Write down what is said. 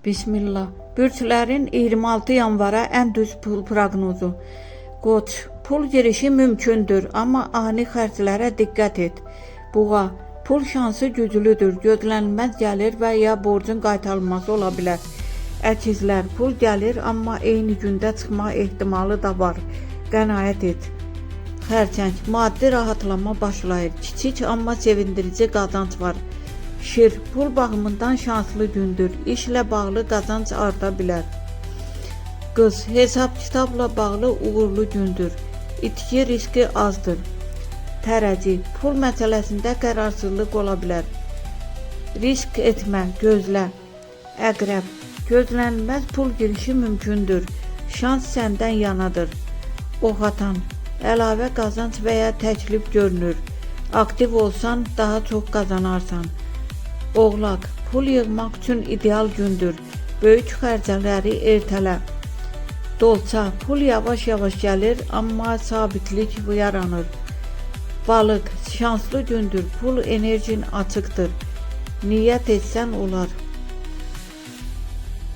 Bismillah. Bürclərin 26 yanvara ən düz pul proqnozu. Qoç, pul girişi mümkündür, amma ani xərclərə diqqət et. Buğa, pul şansı güclüdür, gözlənilməz gəlir və ya borcun qaytarılması ola bilər. Əkizlər, pul gəlir, amma eyni gündə çıxma ehtimalı da var. Qənaət et. Xərçəng, maddi rahatlama başlayır. Kiçik, amma sevindirici qazanc var. Şir, pul baxımından şanslı gündür. İşlə bağlı qazanc arta bilər. Qız, hesab kitabla bağlı uğurlu gündür. İtki riski azdır. Tərəci, pul məsələsində qərarsızlıq ola bilər. Risk etmə, gözlə. Əqrəb, gözlənilməz pul girişi mümkündür. Şans səndən yanadır. Oxatan, əlavə qazanc və ya təklif görünür. Aktiv olsan daha çox qazanarsan. Oğlaq, pul yığmaq üçün ideal gündür. Böyük xərcləri ertələ. Dolça, pul yavaş-yavaş gəlir, amma sabitlik yaranır. Balıq, şanslı gündür. Pul enerjin açıqdır. Niyyət etsən olar.